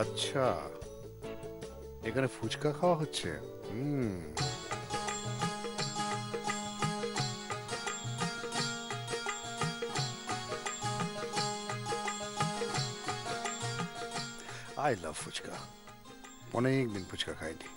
আচ্ছা, এখানে ফুচকা খাওয়া হচ্ছে। I love fuchka. অনেকদিন ফুচকা খাইনি।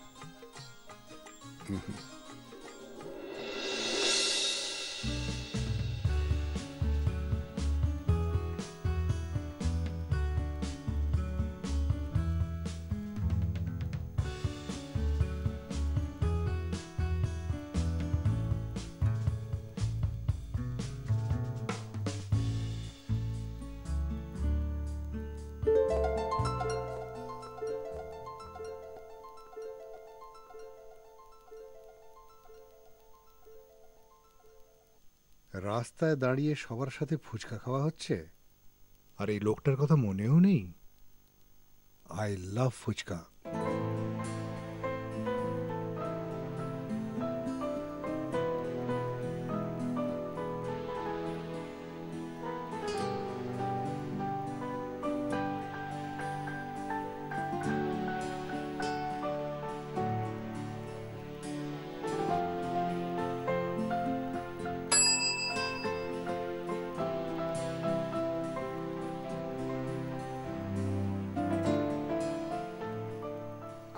রাস্তায় দাঁড়িয়ে সবার সাথে ফুচকা খাওয়া হচ্ছে, আর এই লোকটার কথা মনেও নেই। I love fuchka.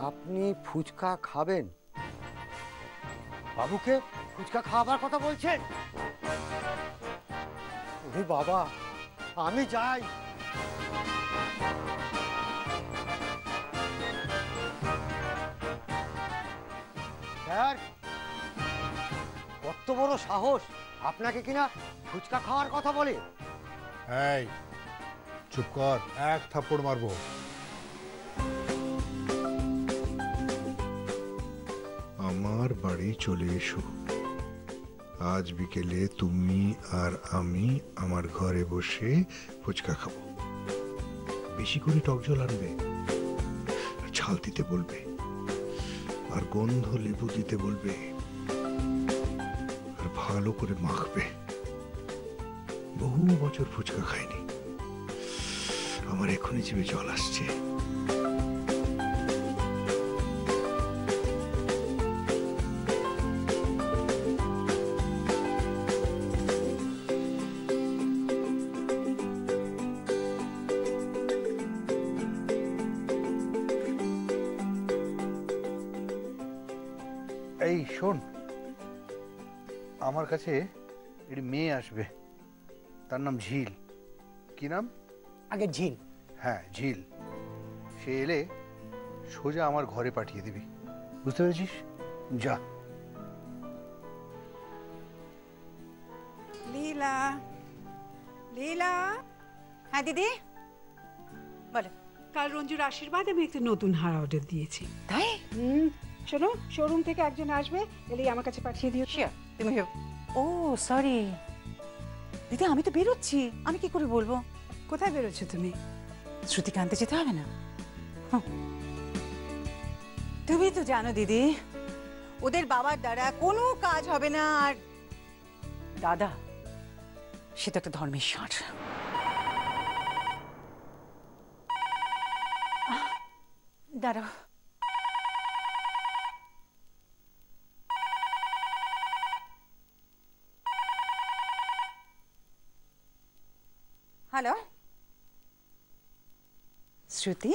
আপনি ফুচকা খাবেন? বাবুকে ফুচকা খাওয়াবার কথা বলছেন? ওরে বাবা, আমি যাই। স্যার, কত বড় সাহস আপনাকে কিনা ফুচকা খাওয়ার কথা বলে। এই চুপ কর, এক থাপ্পড় মারবো। আমার বাড়ি চলে এসো। আজ বিকেলে তুমি আর আমি আমার ঘরে বসে ফুচকা খাবো। বেশি করে টক জল আনবে, ঝাল দিতে বলবে, আর গন্ধ লেবু দিতে বলবে, আর ভালো করে মাখবে। বহু বছর ফুচকা খাইনি, আমার এখনই জিভে জল আসছে। এই শোন, আমার কাছে একটি মেয়ে আসবে, তার নাম ঝিল। কি নাম? আগে ঝিল। হ্যাঁ, ঝিল। সে এলে সোজা আমার ঘরে পাঠিয়ে দিবি, বুঝতে পেরেছিস? যা। লীলা, লীলা। হ্যাঁ দিদি বলো। কাল রঞ্জুর আশীর্বাদ আমি একটা নতুন হার অর্ডার দিয়েছি। তাই? শোনো, শোরুম থেকে একজন আসবে, এলেই আমার কাছে পাঠিয়ে দিও। শিওর, তুমি ও সরি দিদি, আমি তো বেরোচ্ছি, আমি কি করে বলবো? কোথায় বেরোচ্ছ তুমি? শ্রুতিকে আনতে যেতে হবে না? তুমি তো জানো দিদি, ওদের বাবার দ্বারা কোনো কাজ হবে না। আর দাদা, সে তো একটা ধর্মের ষাঁড়। দাঁড়াও। হ্যালো শ্রুতি,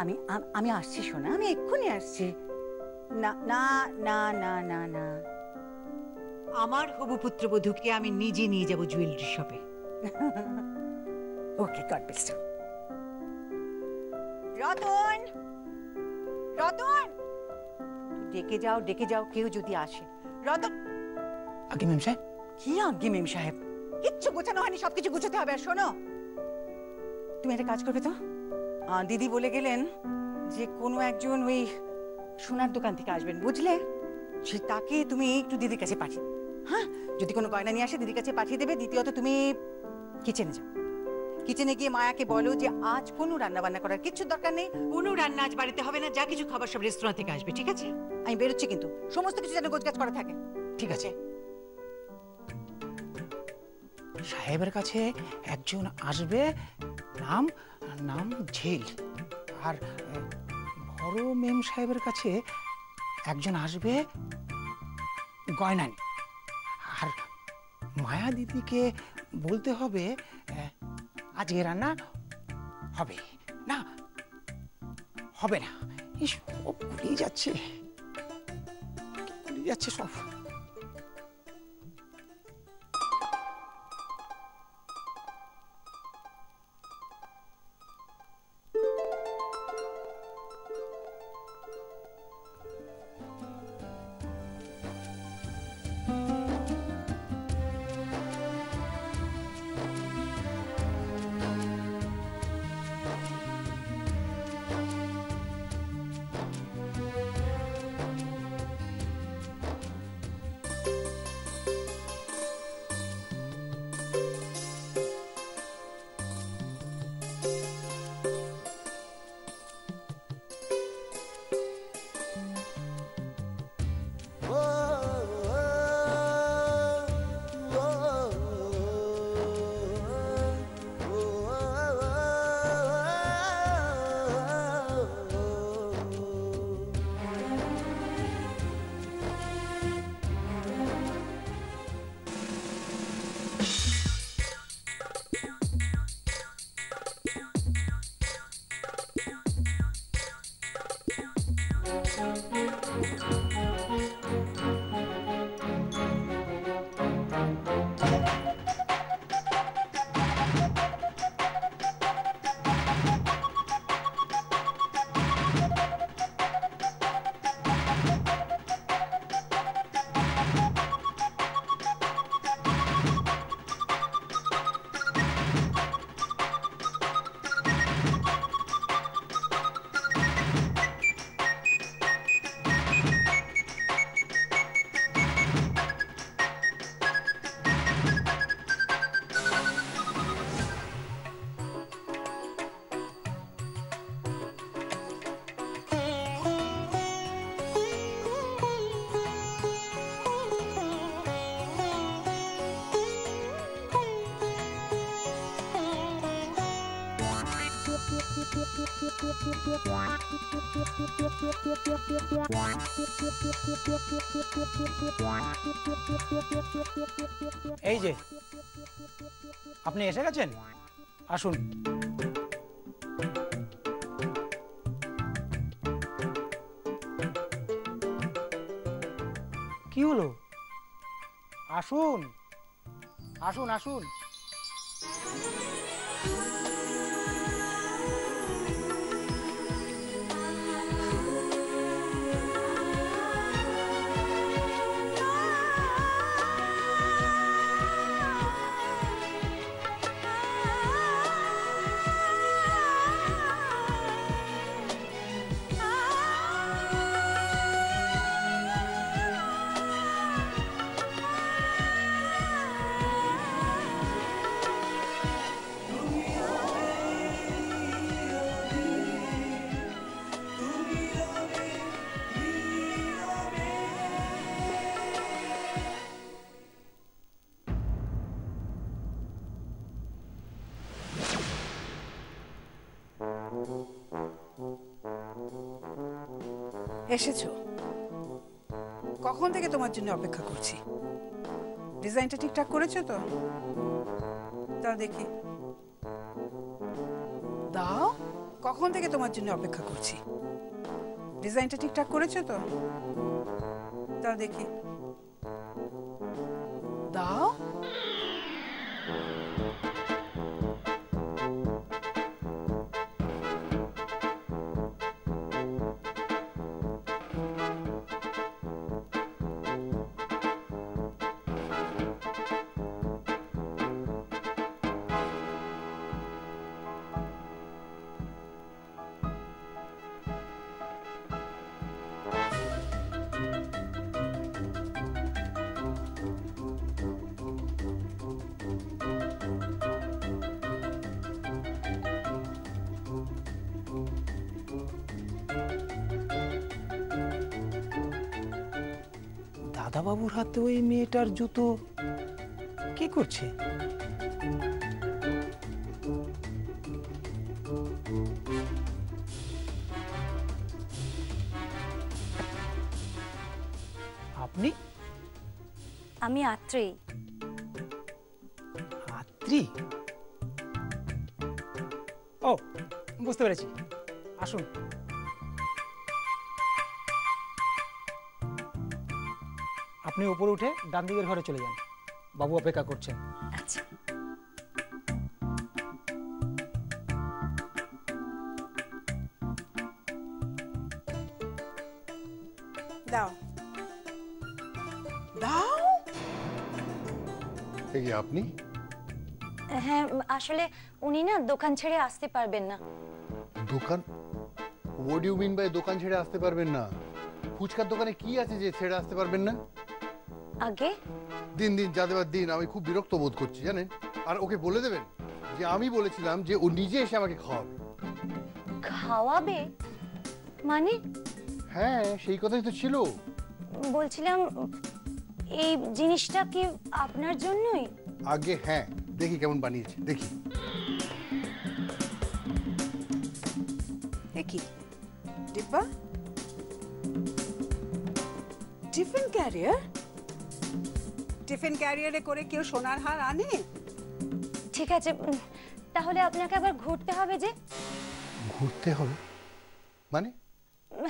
আমি আমি আসছি শোনা, আমি এক্ষুনি আসছি। না না না না না না, আমার হবু পুত্রবধূকে আমি নিজে নিয়ে যাব জুয়েলারি শপে। Okay, God bless you. Ratan, Ratan, ডেকে যাও, ডেকে যাও, কেউ যদি আসে। রতন। আগে মেম সাহেব। কি আজ্ঞে মেম সাহেব? কিচ্ছু গোছানো হয়নি, সবকিছু গুছাতে হবে। আর শোনো, তুমি একটা কাজ করবে তো? দিদি বলে গেলেন যে কোনো একজন ওই সোনার দোকান থেকে আসবেন, বুঝলে? সে তাকে তুমি একটু দিদির কাছে পাঠিয়ে, হ্যাঁ, যদি কোনো গয়না নিয়ে আসে দিদির কাছে পাঠিয়ে দেবে। দ্বিতীয়ত তুমি কিচেনে যাও, কিচেনে গিয়ে মায়াকে বলো যে আজ কোনো রান্না বান্না করার কিছু দরকার নেই, কোনো রান্না আজ বাড়িতে হবে না, যা কিছু খাবার সব রেস্তোরাঁ থেকে আসবে, ঠিক আছে? আমি বেরোচ্ছি, কিন্তু সমস্ত কিছু যেন গোছগাছ করা থাকে। ঠিক আছে। সাহেবের কাছে একজন আসবে, নাম নাম ঝিল। আর বড় মেম সাহেবের কাছে একজন আসবে গয়না নিয়ে। আর মায়া দিদিকে বলতে হবে আজকে রান্না হবে না, হবে না। এই সব গুলিয়ে যাচ্ছে, গুলিয়ে যাচ্ছে সব। এই যে আপনি এসে গেছেন, আসুন। কি হলো? আসুন আসুন আসুন। এসেছো? কখন থেকে তোমার জন্য অপেক্ষা করছি। ডিজাইনটা ঠিকঠাক করেছো তো? দাও দেখি, দাও। কখন থেকে তোমার জন্য অপেক্ষা করছি। ডিজাইনটা ঠিকঠাক করেছো তো? দাও দেখি, দাও। দাদাবাবুর হাতে ওই মেয়েটার জুতো কি করছে? আপনি? আমি আত্রেই। আত্রি? ও, বুঝতে পেরেছি। আসুন। আপনি উপরে উঠে ডান দিকের ঘরে চলে যান, বাবু অপেক্ষা করছেন। আচ্ছা। দাও দাও। এই যে আপনি হ্যাঁ, আসলে উনি না দোকান ছেড়ে আসতে পারবেন না। দোকান? হোয়াট ইউ মিন বাই দোকান ছেড়ে আসতে পারবেন না? ফুচকার দোকানে কি আছে যে ছেড়ে আসতে পারবেন না? আগে দিন দিন যা দেবার দিন, আমি খুব বিরক্ত বোধ করছি জানেন। আর ওকে বলে দেবেন যে আমি বলেছিলাম যে ও নিজে এসে আমাকে খাওয়াবে। খাওয়াবে মানে? হ্যাঁ, সেই কথাই তো ছিল। বলছিলাম এই জিনিসটা কি আপনার জন্যই? আগে হ্যাঁ, দেখি কেমন বানিয়েছে দেখি। কি ডিব্বা? Tiffin carrier? টিফিন ক্যারিয়ারে করে কেউ সোনার হার আনে? ঠিক আছে, তাহলে আপনাকে আবার ঘুরতে হবে যে। ঘুরতে হবে মানে?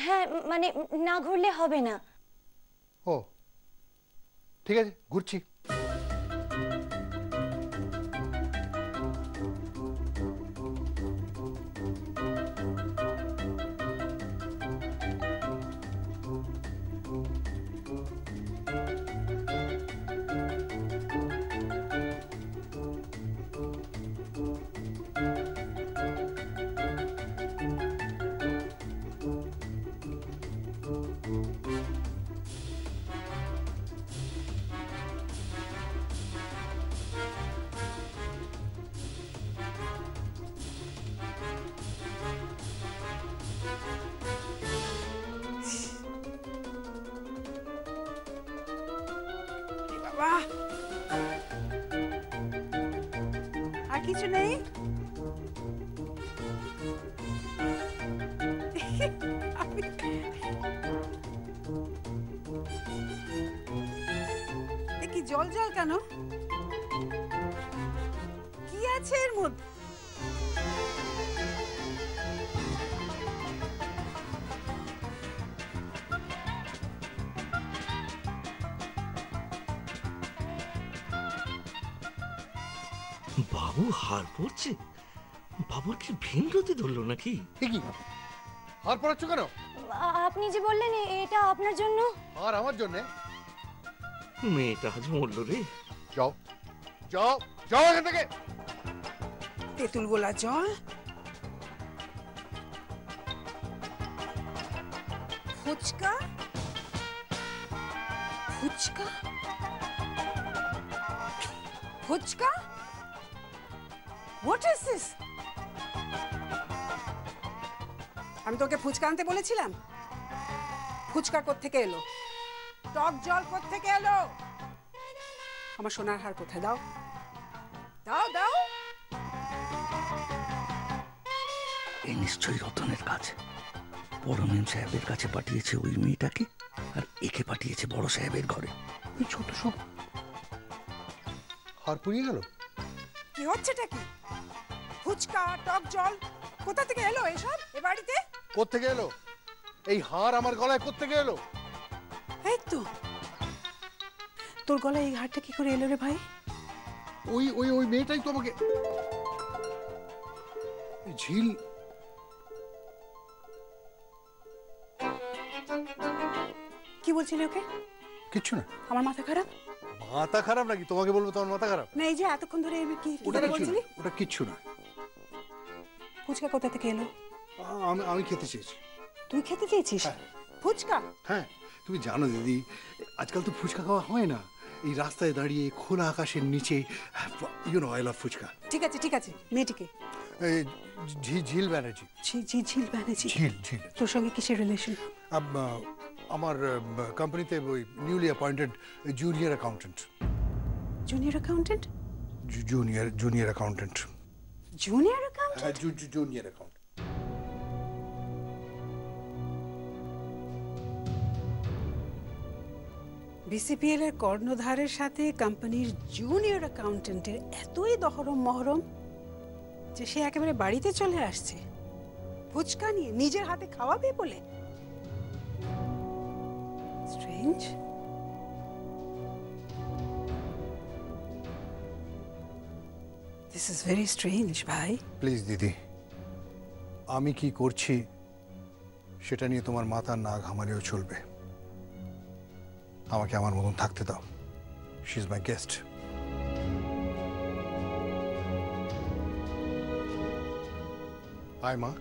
হ্যাঁ, মানে না ঘুরলে হবে না। ও ঠিক আছে, ঘুরছি। বাবা, আর কিছু নেই? কি জল জল কেন? কি আছে এর মধ্যে? বাবু হার পড়ছে? বাবুর কি ভিনরতি ধরলো নাকি? ঠিকই, হার পড়াচ্ছ কেন? আপনি যে বললেন এটা আপনার জন্য। আর আমার জন্য? মেয়েটা আজ মরলো রে। যাও যাও যাও এখান থেকে। তেঁতুল গোলা জল, fuchka, fuchka, fuchka? What is this? আমি তোকে ফুচকা আনতে বলেছিলাম? ফুচকা কোত্থেকে এলো? টক জল কোত্থেকে এলো? আমার সোনার হার কোথায়? দাও দাও দাও। এই নিশ্চয়ই রতনের কাজ। বড় মেম সাহেবের কাছে পাঠিয়েছে ওই মেয়েটাকে, আর একে পাঠিয়েছে বড় সাহেবের ঘরে। ওই ছোট সব হার পুড়িয়ে গেল। কি হচ্ছেটা কি? ফুচকা, টক জল কোথা থেকে এলো এসব এ বাড়িতে? কোত্থেকে এলো? এই হার আমার গলায় কোত্থেকে এলো? এই তো তোর গলায় এই হারটা কি করে এলো রে ভাই? ওই ওই ওই মেয়েটাই তো আমাকে। ঝিল। কি বলছিলি ওকে? কিচ্ছু না। আমার মাথা খারাপ? মাথা খারাপ নাকি? তোমাকে বলবো তোমার মাথা খারাপ? না, এই যে এতক্ষণ ধরে কি ওটা কিচ্ছু বলছিলি? না, ওটা কিচ্ছু না। ফুচকা কোথা থেকে এলো? আমি খেতে চেয়েছি। তুই খেতে চেয়েছিস ফুচকা? হ্যাঁ, তুমি জানো দিদি, আজকাল তো ফুচকা খাওয়া হয় না। এই রাস্তায় দাঁড়িয়ে খোলা আকাশের নিচে, you know I love fuchka. ঠিক আছে ঠিক আছে, মেয়েটিকে? ঝিল ব্যানার্জি। ঝিল ব্যানার্জি। ঝিল ঝিল। তোর সঙ্গে কিসের রিলেশন? আমার কোম্পানিতে ওই newly appointed junior accountant. Junior accountant? Junior accountant. Junior accountant? হ্যাঁ, জুনিয়র অ্যাকাউন্ট। বিসিপিএল এর কর্ণধারের সাথে কোম্পানির জুনিয়র অ্যাকাউন্টেন্টের এতই দহরম মহরম যে সে একেবারে বাড়িতে চলে আসছে ফুচকা নিয়ে নিজের হাতে খাওয়াবে বলে। Strange. This is very strange ভাই। প্লিজ দিদি, আমি কি করছি সেটা নিয়ে তোমার মাথা না ঘামালেও চলবে। আমাকে আমার মতন থাকতে দাও। She is my guest. আয় মা,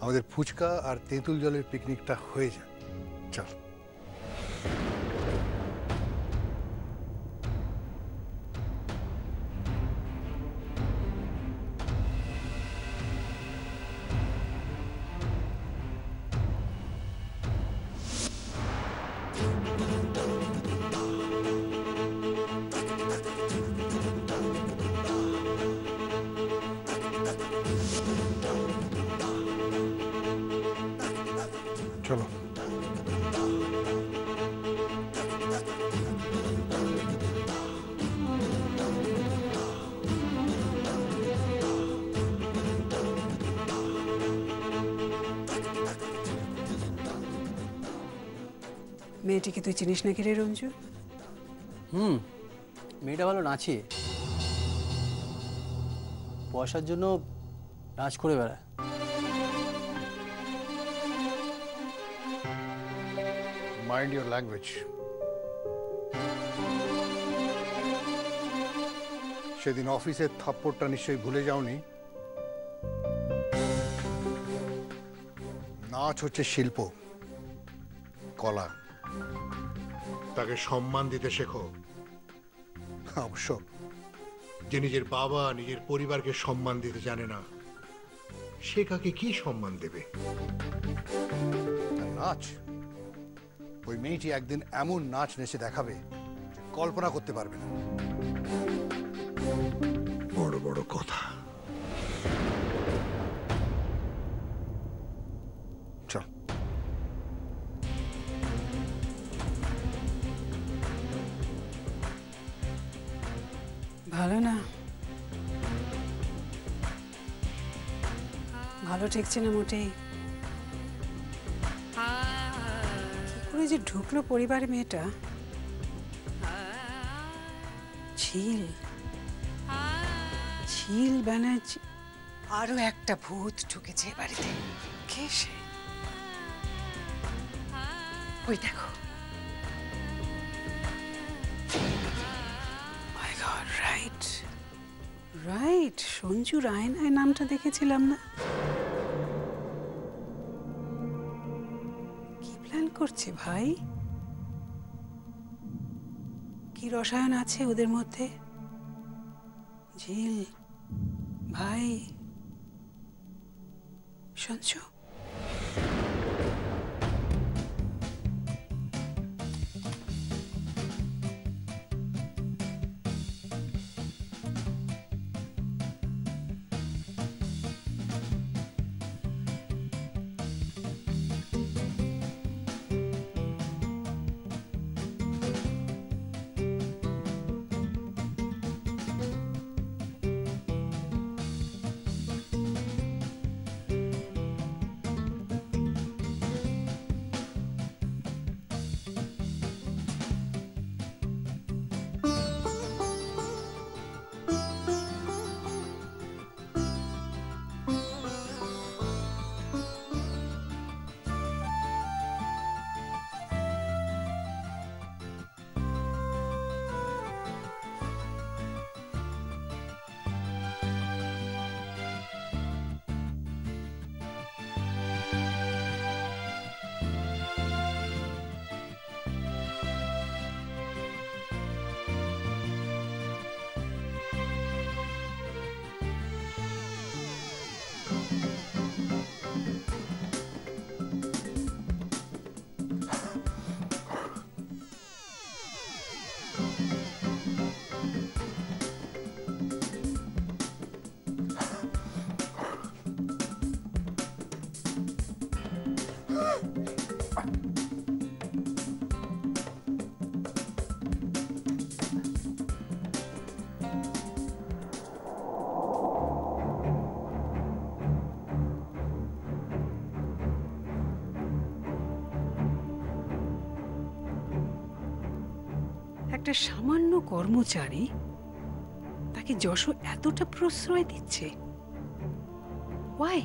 আমাদের ফুচকা আর তেঁতুল জলের পিকনিকটা হয়ে যায়। চল। চলো। মেয়েটিকে তুই চিনিস নাকি রে রঞ্জু? মেয়েটা ভালো নাচে, পয়সার জন্য নাচ করে বেড়ায়। Mind your language. সেদিন অফিসের থাপ্পড়টা নিশ্চয়ই ভুলে যাওনি। নাচ হচ্ছে শিল্প, কলা। তাকে সম্মান দিতে শেখো। অবশ্য যে নিজের বাবা নিজের পরিবারকে সম্মান দিতে জানে না, সে কাকে কি সম্মান দেবে? নাচ, ওই মেয়েটি একদিন এমন নাচ নেচে দেখাবে যে কল্পনা করতে পারবে না। বড় বড় কথা। চল। ভালো না, ভালো ঠেকছে না মোটেই। কি করে যে ঢুকলো পরিবারে মেয়েটা? ঝিল, ঝিল ব্যানার্জি। আরো একটা ভূত ঢুকেছে এ বাড়িতে। কে সে? ওই দেখো। মাই গড, রাইট রাইট, সঞ্জু রায়নায় নামটা দেখেছিলাম না? কি প্ল্যান করছে ভাই? কি রসায়ন আছে ওদের মধ্যে? ঝিল ভাই, সঞ্জু। একটা সামান্য কর্মচারী তাকে যশো এতটা প্রশ্রয় দিচ্ছে? ওয়াই?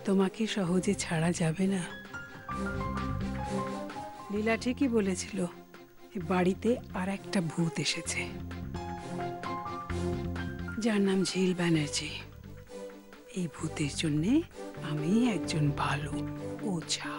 তোমাকে সহজে ছাড়া যাবে না। লীলা ঠিকই বলেছিল, এ বাড়িতে আর একটা ভূত এসেছে, যার নাম ঝিল ব্যানার্জি। এই ভূতের জন্যে আমি একজন ভালো ওঝা।